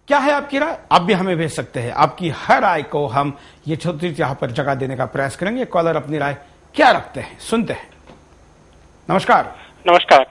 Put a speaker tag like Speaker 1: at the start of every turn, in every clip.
Speaker 1: क्या है आपकी राय? आप भी हमें भेज सकते हैं। आपकी हर राय को हम ये छोटी यहाँ पर जगह देने का प्रयास करेंगे। कॉलर अपनी राय क्या रखते हैं, सुनते हैं। नमस्कार।
Speaker 2: नमस्कार,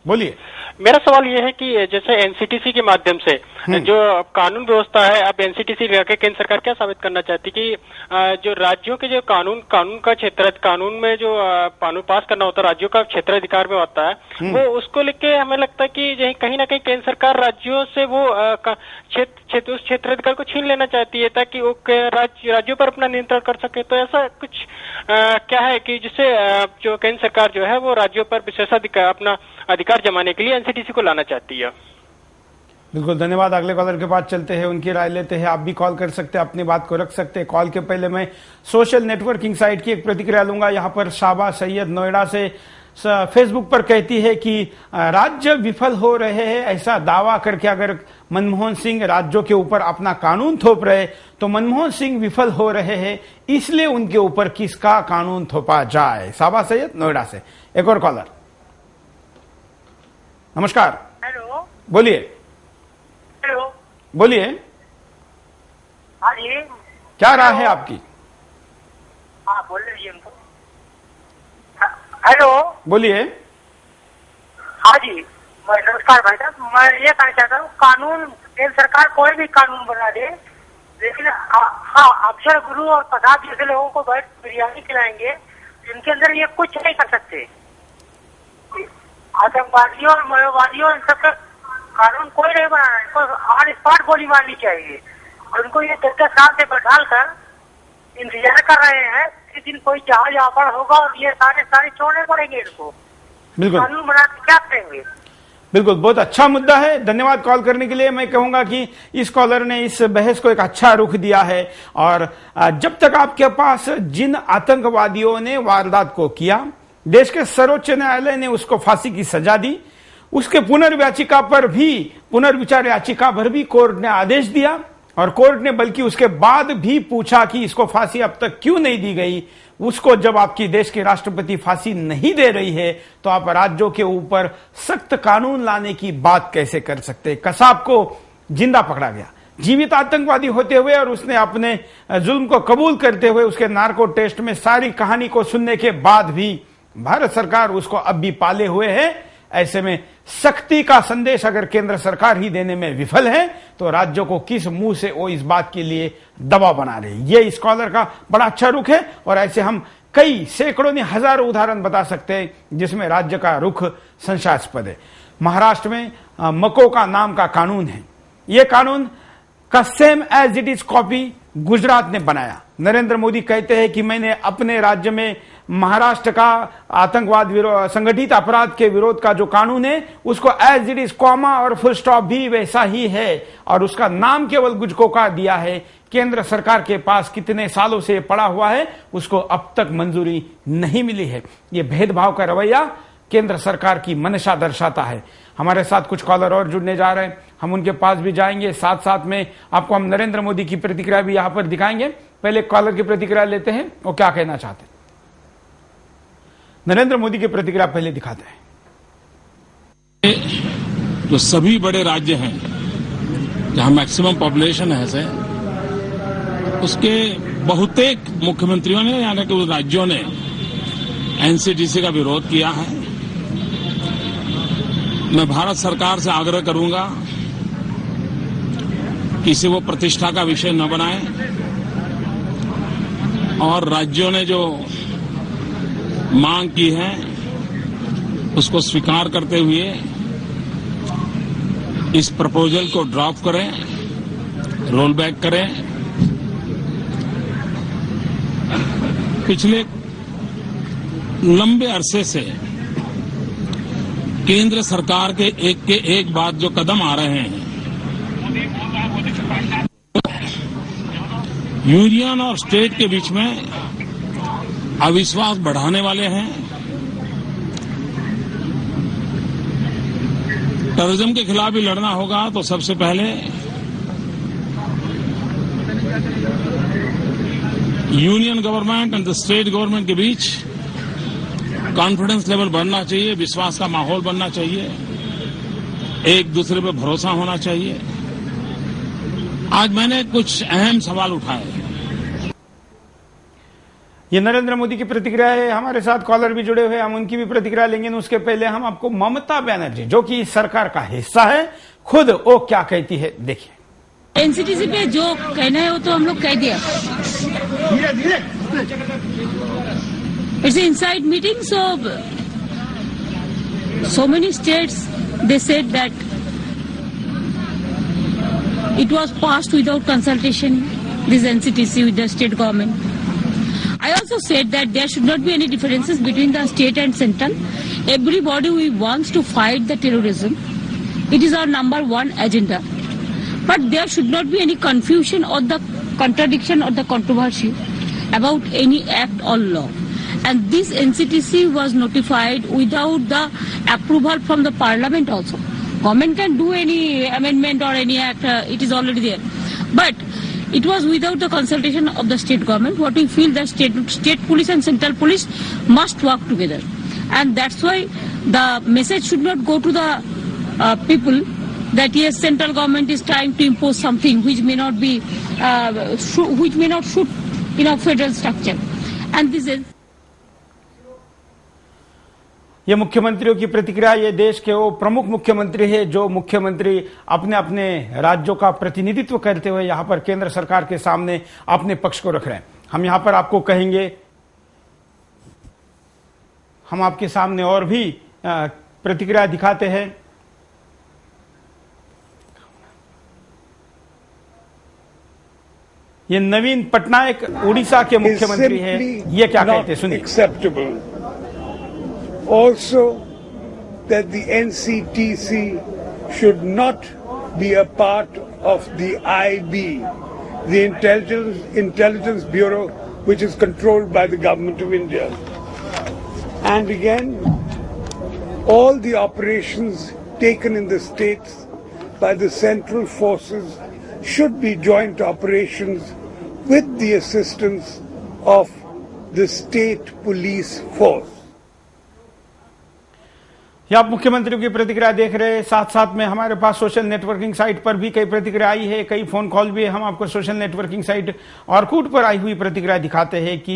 Speaker 1: बोलिए।
Speaker 2: मेरा सवाल ये है कि जैसे एनसीटीसी के माध्यम से जो कानून व्यवस्था है, अब एनसीटीसी के केंद्र सरकार क्या साबित करना चाहती कि जो राज्यों के जो कानून का क्षेत्र, कानून में जो कानून पास करना होता है राज्यों का क्षेत्राधिकार में होता है, वो उसको लेके हमें लगता है कि कहीं ना कहीं केंद्र सरकार राज्यों से वो उस क्षेत्राधिकार को छीन लेना चाहती है ताकि वो राज्यों पर अपना नियंत्रण कर सके। तो ऐसा कुछ क्या है कि जिससे जो केंद्र सरकार जो है वो राज्यों पर विशेषाधिकार, अपना अधिकार जमाने के लिए एनसीटीसी को लाना चाहती है।
Speaker 1: बिल्कुल, धन्यवाद। अगले कॉलर के पास चलते हैं, उनकी राय लेते हैं। आप भी कॉल कर सकते हैं, अपनी बात को रख सकते हैं। कॉल के पहले मैं सोशल नेटवर्किंग साइट की एक प्रतिक्रिया लूंगा। यहाँ पर शाबा सैयद नोएडा से फेसबुक पर कहती है कि राज्य विफल हो रहे हैं, ऐसा दावा करके अगर मनमोहन सिंह राज्यों के ऊपर अपना कानून थोप रहे तो मनमोहन सिंह विफल हो रहे हैं, इसलिए उनके ऊपर किसका कानून थोपा जाए। शाबा सैयद नोएडा से। एक और कॉलर। नमस्कार।
Speaker 3: हेलो।
Speaker 1: बोलिए।
Speaker 3: हेलो।
Speaker 1: बोलिए।
Speaker 3: हाँ जी।
Speaker 1: क्या राय है आपकी?
Speaker 3: हाँ बोल लीजिए हमको। हेलो।
Speaker 1: बोलिए।
Speaker 3: हाँ जी, मैं नमस्कार भाई साहब। मैं ये कहना चाहता हूँ, कानून केंद्र सरकार कोई भी कानून बना दे, लेकिन हाँ अक्षर गुरु और प्रसाद जैसे लोगों को बैठ बिरयानी खिलाएंगे, इनके अंदर ये कुछ नहीं कर सकते। आतंकवादियों और माओवादियों इन सबका कानून कोई नहीं बनाना, इनको ऑन स्पॉट गोली मारनी चाहिए। और उनको ये 10 साल से बैठाल कर इंतजार कर रहे हैं, इस दिन कोई जहाज आफड़ होगा और ये सारे छोड़ने पड़ेंगे इनको।
Speaker 1: बिल्कुल,
Speaker 3: कानून बना के क्या करेंगे?
Speaker 1: बिल्कुल, बहुत अच्छा मुद्दा है। धन्यवाद कॉल करने के लिए। मैं कहूंगा कि इस कॉलर ने इस बहस को एक अच्छा रुख दिया है। और जब तक आपके पास जिन आतंकवादियों ने वारदात को किया, देश के सर्वोच्च न्यायालय ने उसको फांसी की सजा दी, उसके पुनर्विचार याचिका पर भी कोर्ट ने आदेश दिया, और कोर्ट ने बल्कि उसके बाद भी पूछा कि इसको फांसी अब तक क्यों नहीं दी गई। उसको जब आपकी देश के राष्ट्रपति फांसी नहीं दे रही है तो आप राज्यों के ऊपर सख्त कानून लाने की बात कैसे कर सकते? कसाब को जिंदा पकड़ा गया, जीवित आतंकवादी होते हुए, और उसने अपने जुल्म को कबूल करते हुए उसके नार्को टेस्ट में सारी कहानी को सुनने के बाद भी भारत सरकार उसको अब भी पाले हुए है। ऐसे में सख्ती का संदेश अगर केंद्र सरकार ही देने में विफल है तो राज्यों को किस मुंह से वो इस बात के लिए दबाव बना रहे? ये स्कॉलर का बड़ा अच्छा रुख है। और ऐसे हम कई सैकड़ों नहीं हजारों उदाहरण बता सकते हैं जिसमें राज्य का रुख संशयास्पद है। महाराष्ट्र में मको का नाम का कानून है। यह कानून का same as it is copy Gujarat ने बनाया। नरेंद्र मोदी कहते हैं कि मैंने अपने राज्य में महाराष्ट्र का आतंकवाद संगठित अपराध के विरोध का जो कानून है उसको एज इट इज कॉमा और फुल स्टॉप भी वैसा ही है, और उसका नाम केवल गुजको का दिया है। केंद्र सरकार के पास कितने सालों से पड़ा हुआ है, उसको अब तक मंजूरी नहीं मिली है। ये भेदभाव का रवैया केंद्र सरकार की मंशा दर्शाता है। हमारे साथ कुछ कॉलर और जुड़ने जा रहे हैं, हम उनके पास भी जाएंगे। साथ साथ में आपको हम नरेंद्र मोदी की प्रतिक्रिया भी यहां पर दिखाएंगे। पहले कॉलर की प्रतिक्रिया लेते हैं, वो क्या कहना चाहते हैं। नरेंद्र मोदी की प्रतिक्रिया पहले दिखाते हैं।
Speaker 4: जो सभी बड़े राज्य हैं जहां मैक्सिमम पॉपुलेशन है से, उसके बहुतेक मुख्यमंत्रियों ने यानी कि उस राज्यों ने एनसीटीसी का विरोध किया है। मैं भारत सरकार से आग्रह करूंगा कि इसे वो प्रतिष्ठा का विषय न बनाए, और राज्यों ने जो मांग की है उसको स्वीकार करते हुए इस प्रपोजल को ड्रॉप करें, रोल बैक करें। पिछले लंबे अरसे से केंद्र सरकार के एक बाद जो कदम आ रहे हैं, यूनियन और स्टेट के बीच में अविश्वास बढ़ाने वाले हैं। टेररिज्म के खिलाफ भी लड़ना होगा तो सबसे पहले union government and the state government के बीच कॉन्फिडेंस लेवल बढ़ना चाहिए, विश्वास का माहौल बनना चाहिए, एक दूसरे पर भरोसा होना चाहिए। आज मैंने कुछ अहम सवाल उठाए।
Speaker 1: ये नरेंद्र मोदी की प्रतिक्रिया है। हमारे साथ कॉलर भी जुड़े हुए, हम उनकी भी प्रतिक्रिया लेंगे। उसके पहले हम आपको ममता बनर्जी, जो कि इस सरकार का हिस्सा है, खुद वो क्या कहती है देखिए।
Speaker 5: एनसीटीसी पे जो कहना है वो तो हम लोग कह दिया। It's inside meeting, so many states they said that it was passed without consultation, this NCTC with the state government. I also said that there should not be any differences between the state and central. Everybody who wants to fight the terrorism, it is our number one agenda. But there should not be any confusion or the contradiction or the controversy about any act or law. And this NCTC was notified without the approval from the parliament also. Government can do any amendment or any act, it is already there. But it was without the consultation of the state government. What we feel that state police and central police must work together. And that's why the message should not go to the people that yes, central government is trying to impose something which may not be, which may not suit, federal structure. And this is.
Speaker 1: ये मुख्यमंत्रियों की प्रतिक्रिया। ये देश के वो प्रमुख मुख्यमंत्री है जो मुख्यमंत्री अपने अपने राज्यों का प्रतिनिधित्व करते हुए यहां पर केंद्र सरकार के सामने अपने पक्ष को रख रहे हैं। हम यहां पर आपको कहेंगे, हम आपके सामने और भी प्रतिक्रिया दिखाते हैं। ये नवीन पटनायक उड़ीसा के मुख्यमंत्री हैं, ये क्या कहते हैं सुनिए।
Speaker 6: Also, that the NCTC should not be a part of the IB, the Intelligence Bureau, which is controlled by the Government of India. And again, all the operations taken in the states by the central forces should be joint operations with the assistance of the state police force.
Speaker 1: ये आप मुख्यमंत्रियों की प्रतिक्रिया देख रहे हैं। साथ साथ में हमारे पास सोशल नेटवर्किंग साइट पर भी कई प्रतिक्रिया आई है, कई फोन कॉल भी है। हम आपको सोशल नेटवर्किंग साइट ऑर्कुट पर आई हुई प्रतिक्रिया दिखाते हैं कि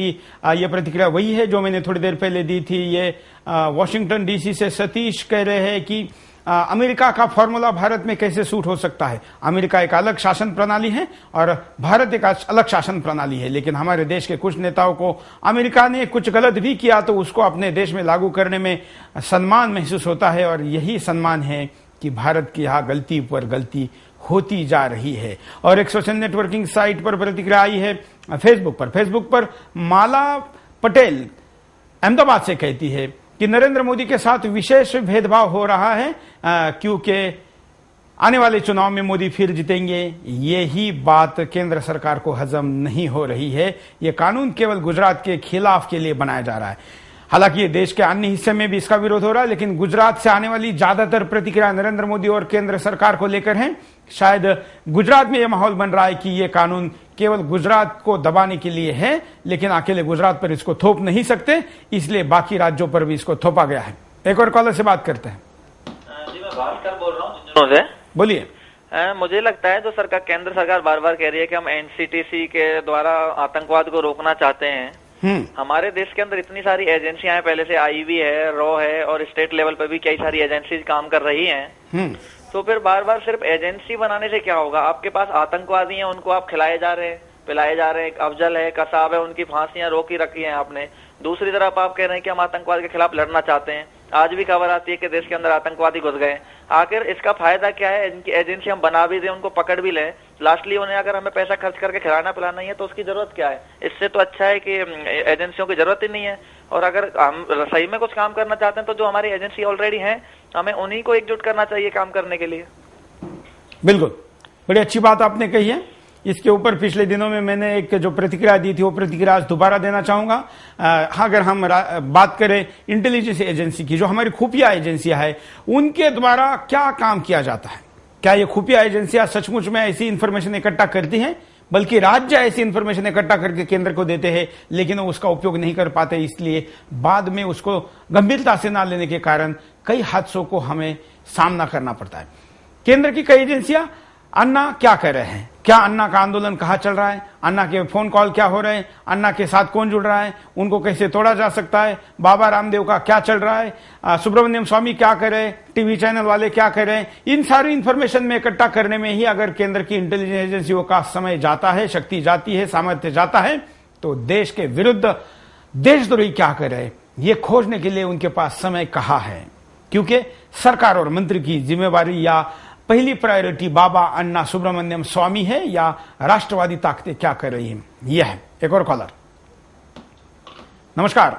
Speaker 1: ये प्रतिक्रिया वही है जो मैंने थोड़ी देर पहले दी थी। ये वॉशिंगटन डीसी से सतीश कह रहे हैं कि अमेरिका का फॉर्मूला भारत में कैसे सूट हो सकता है। अमेरिका एक अलग शासन प्रणाली है और भारत एक अलग शासन प्रणाली है, लेकिन हमारे देश के कुछ नेताओं को अमेरिका ने कुछ गलत भी किया तो उसको अपने देश में लागू करने में सम्मान महसूस होता है, और यही सम्मान है कि भारत की यहां गलती पर गलती होती जा रही है। और एक सोशल नेटवर्किंग साइट पर प्रतिक्रिया आई है फेसबुक पर माला पटेल अहमदाबाद से कहती है कि नरेंद्र मोदी के साथ विशेष भेदभाव हो रहा है क्योंकि आने वाले चुनाव में मोदी फिर जीतेंगे। यही बात केंद्र सरकार को हजम नहीं हो रही है। यह कानून केवल गुजरात के खिलाफ के लिए बनाया जा रहा है। हालांकि ये देश के अन्य हिस्से में भी इसका विरोध हो रहा है, लेकिन गुजरात से आने वाली ज्यादातर प्रतिक्रिया नरेंद्र मोदी और केंद्र सरकार को लेकर है। शायद गुजरात में यह माहौल बन रहा है कि यह कानून केवल गुजरात को दबाने के लिए है, लेकिन अकेले गुजरात पर इसको थोप नहीं सकते, इसलिए बाकी राज्यों पर भी इसको थोपा गया है। एक और कॉलर से बात करते हैं।
Speaker 7: जी, मैं भास्कर बोल रहा हूँ।
Speaker 1: बोलिए।
Speaker 7: मुझे लगता है जो सरकार, केंद्र सरकार बार बार कह रही है कि हम एनसीटीसी के द्वारा आतंकवाद को रोकना चाहते हैं। हमारे देश के अंदर इतनी सारी एजेंसियां हैं, पहले से आईबी है, रॉ है, और स्टेट लेवल पर भी कई सारी एजेंसी काम कर रही हैं। तो फिर बार बार सिर्फ एजेंसी बनाने से क्या होगा? आपके पास आतंकवादी हैं, उनको आप खिलाए जा रहे हैं, पिलाए जा रहे हैं। अफजल है, कसाब है, उनकी फांसियां रोकी रखी हैं आपने। दूसरी तरफ आप कह रहे हैं कि हम आतंकवाद के खिलाफ लड़ना चाहते हैं। आज भी खबर आती है कि देश के अंदर आतंकवादी घुस गए। आखिर इसका फायदा क्या है? इनकी एजेंसी हम बना भी दें, उनको पकड़ भी लें, लास्टली उन्हें अगर हमें पैसा खर्च करके खिलाना पिलाना ही है तो उसकी जरूरत क्या है? इससे तो अच्छा है कि एजेंसियों की जरूरत ही नहीं है। और अगर हम सही में कुछ काम करना चाहते हैं तो जो हमारी एजेंसी ऑलरेडी है, हमें उन्हीं को एकजुट करना चाहिए काम करने के लिए।
Speaker 1: बिल्कुल, बड़ी अच्छी बात आपने कही है। इसके ऊपर पिछले दिनों में मैंने एक जो प्रतिक्रिया दी थी वो प्रतिक्रिया आज दोबारा देना चाहूंगा। अगर हम बात करें इंटेलिजेंस एजेंसी की, जो हमारी खुफिया एजेंसियां है, उनके द्वारा क्या काम किया जाता है? क्या ये खुफिया एजेंसियां सचमुच में ऐसी इंफॉर्मेशन इकट्ठा करती हैं? बल्कि राज्य ऐसी इंफॉर्मेशन इकट्ठा करके केंद्र को देते हैं, लेकिन वो उसका उपयोग नहीं कर पाते, इसलिए बाद में उसको गंभीरता से ना लेने के कारण कई हादसों को हमें सामना करना पड़ता है। केंद्र की कई एजेंसियां अन्ना क्या कर रहे हैं? क्या अन्ना का आंदोलन कहाँ चल रहा है, अन्ना के फोन कॉल क्या हो रहे हैं, अन्ना के साथ कौन जुड़ रहा है, उनको कैसे तोड़ा जा सकता है, बाबा रामदेव का क्या चल रहा है, सुब्रमण्यम स्वामी क्या कर रहे हैं, टीवी चैनल वाले क्या कर रहे हैं, इन सारी इंफॉर्मेशन में इकट्ठा करने में ही अगर केंद्र की इंटेलिजेंस एजेंसियों का समय जाता है, शक्ति जाती है, सामर्थ्य जाता है, तो देश के विरुद्ध देशद्रोही क्या कर रहे हैं ये खोजने के लिए उनके पास समय कहाँ है। क्योंकि सरकार और मंत्री की जिम्मेवारी या पहली प्रायोरिटी बाबा अन्ना सुब्रमण्यम स्वामी है या राष्ट्रवादी ताकतें क्या कर रही हैं। यह है एक और कॉलर। नमस्कार।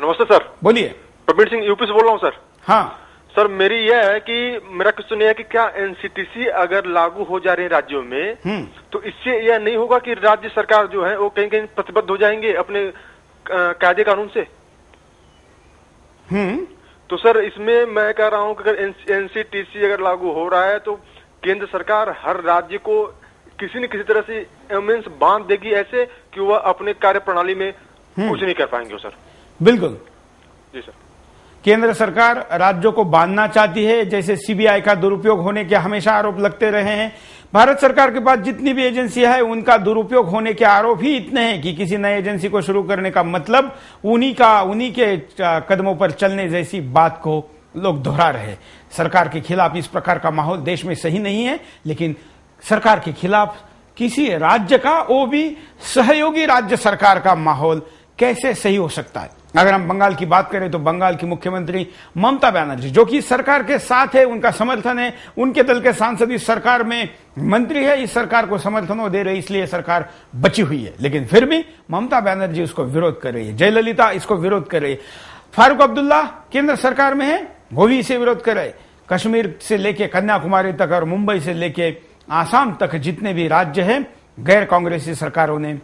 Speaker 8: नमस्ते सर।
Speaker 1: बोलिए।
Speaker 8: प्रवीण सिंह यूपी से बोल रहा हूँ सर।
Speaker 1: हाँ
Speaker 8: सर, मेरी यह है कि मेरा क्वेश्चन यह है कि क्या एनसीटीसी अगर लागू हो जा रही है राज्यों में तो इससे यह नहीं होगा कि राज्य सरकार जो है वो कहीं कहीं प्रतिबद्ध हो जाएंगे अपने कायदे कानून से। तो सर इसमें मैं कह रहा हूं कि अगर एनसीटीसी अगर लागू हो रहा है तो केंद्र सरकार हर राज्य को किसी न किसी तरह से एमएनएस बांध देगी ऐसे कि वह अपने कार्य प्रणाली में कुछ नहीं कर पाएंगे सर।
Speaker 1: बिल्कुल
Speaker 8: जी सर।
Speaker 1: केंद्र सरकार राज्यों को बांधना चाहती है, जैसे सीबीआई का दुरुपयोग होने के हमेशा आरोप लगते रहे हैं। भारत सरकार के पास जितनी भी एजेंसियां हैं उनका दुरुपयोग होने के आरोप ही इतने हैं कि किसी नई एजेंसी को शुरू करने का मतलब उन्हीं के कदमों पर चलने जैसी बात को लोग दोहरा रहे। सरकार के खिलाफ इस प्रकार का माहौल देश में सही नहीं है, लेकिन सरकार के खिलाफ किसी राज्य का, वो भी सहयोगी राज्य सरकार का माहौल कैसे सही हो सकता है। अगर हम बंगाल की बात करें तो बंगाल की मुख्यमंत्री ममता बनर्जी जो कि सरकार के साथ है, उनका समर्थन है, उनके दल के सांसद इस सरकार में मंत्री है, इस सरकार को समर्थन दे रही, इसलिए सरकार बची हुई है। लेकिन फिर भी ममता बनर्जी उसको विरोध कर रही है, जयललिता इसको विरोध कर रही है, फारूक अब्दुल्ला केंद्र सरकार में है वो भी इसे विरोध कर रहे। कश्मीर से लेके कन्याकुमारी तक और मुंबई से लेके आसाम तक जितने भी राज्य हैं गैर कांग्रेसी सरकारों ने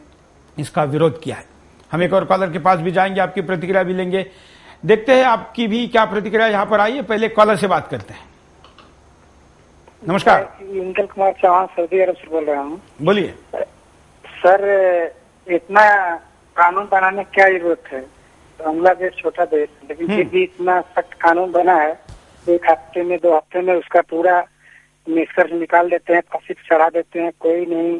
Speaker 1: इसका विरोध किया है। हम एक और कॉलर के पास भी जाएंगे, आपकी प्रतिक्रिया भी लेंगे, देखते हैं आपकी भी क्या प्रतिक्रिया यहां पर आई है। पहले कॉलर से बात करते हैं। नमस्कार।
Speaker 3: इंदल कुमार चौहान सऊदी अरब से बोल रहा हूँ।
Speaker 1: बोलिए
Speaker 3: सर। इतना कानून बनाने की क्या जरूरत है, बांग्लादेश छोटा देश लेकिन फिर भी इतना सख्त कानून बना है, एक हफ्ते में 2 हफ्ते में उसका पूरा निष्कर्ष निकाल देते हैं, फांसी पे चढ़ा देते हैं। कोई नहीं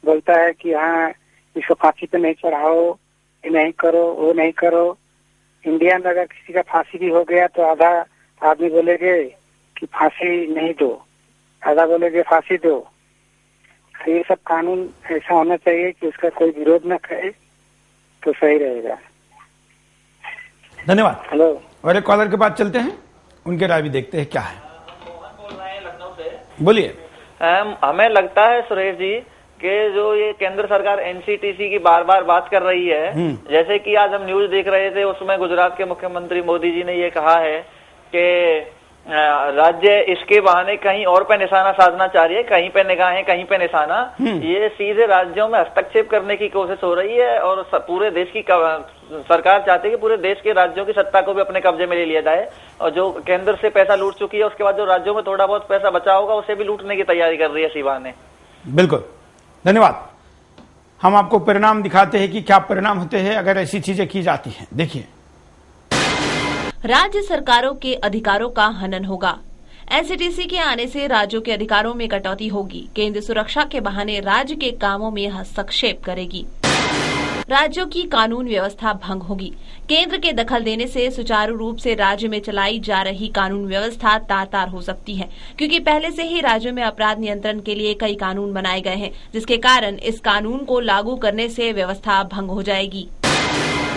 Speaker 3: बोलता है कि हाँ इसको फांसी पे नहीं चढ़ाओ, नहीं करो, वो नहीं करो। इंडिया में अगर किसी का फांसी भी हो गया तो आधा आदमी बोलेगे कि फांसी नहीं दो, आधा बोलेगे फांसी दो। ये सब कानून ऐसा होना चाहिए कि उसका कोई विरोध न करे तो सही रहेगा।
Speaker 1: धन्यवाद।
Speaker 3: हेलो।
Speaker 1: और एक कॉलर के पास चलते हैं, उनके राय भी देखते हैं क्या है। बोलिए।
Speaker 7: हमें लगता है सुरेश जी कि जो ये केंद्र सरकार एनसीटीसी की बार बार बात कर रही है, जैसे कि आज हम न्यूज देख रहे थे उसमें गुजरात के मुख्यमंत्री मोदी जी ने ये कहा है कि राज्य इसके बहाने कहीं और पे निशाना साधना चाह रही है, कहीं पे निगाहें कहीं पे निशाना। ये सीधे राज्यों में हस्तक्षेप करने की कोशिश हो रही है और पूरे देश की सरकार चाहती है कि पूरे देश के राज्यों की सत्ता को भी अपने कब्जे में ले लिया जाए, और जो केंद्र से पैसा लूट चुकी है उसके बाद जो राज्यों में थोड़ा बहुत पैसा बचा होगा उसे भी लूटने की तैयारी कर रही है इसी बहाने।
Speaker 1: बिल्कुल, धन्यवाद। हम आपको परिणाम दिखाते हैं कि क्या परिणाम होते हैं अगर ऐसी चीजें की जाती हैं। देखिए,
Speaker 9: राज्य सरकारों के अधिकारों का हनन होगा। एनसीटीसी के आने से राज्यों के अधिकारों में कटौती होगी। केंद्र सुरक्षा के बहाने राज्य के कामों में हस्तक्षेप करेगी। राज्यों की कानून व्यवस्था भंग होगी। केंद्र के दखल देने से सुचारू रूप से राज्य में चलाई जा रही कानून व्यवस्था तार-तार हो सकती है, क्योंकि पहले से ही राज्यों में अपराध नियंत्रण के लिए कई कानून बनाए गए हैं, जिसके कारण इस कानून को लागू करने से व्यवस्था भंग हो जाएगी।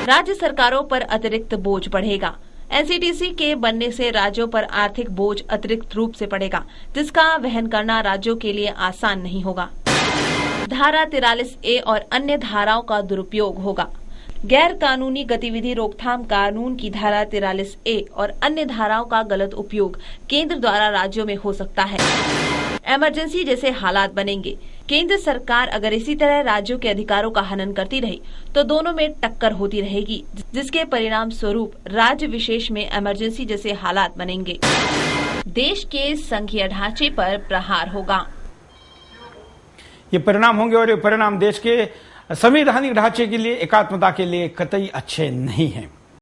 Speaker 9: राज्य सरकारों पर अतिरिक्त बोझ बढ़ेगा। एनसीटीसी के बनने से राज्यों पर आर्थिक बोझ अतिरिक्त रूप से पड़ेगा, जिसका वहन करना राज्यों के लिए आसान नहीं होगा। धारा 43A और अन्य धाराओं का दुरुपयोग होगा। गैर कानूनी गतिविधि रोकथाम कानून की धारा 43A और अन्य धाराओं का गलत उपयोग केंद्र द्वारा राज्यों में हो सकता है। इमरजेंसी जैसे हालात बनेंगे। केंद्र सरकार अगर इसी तरह राज्यों के अधिकारों का हनन करती रही तो दोनों में टक्कर होती रहेगी, जिसके परिणाम स्वरूप राज्य विशेष में इमरजेंसी जैसे हालात बनेंगे। देश के संघीय ढांचे पर प्रहार होगा।
Speaker 1: ये परिणाम होंगे और ये परिणाम देश के संवैधानिक ढांचे के लिए, एकात्मता के लिए कतई अच्छे नहीं हैं।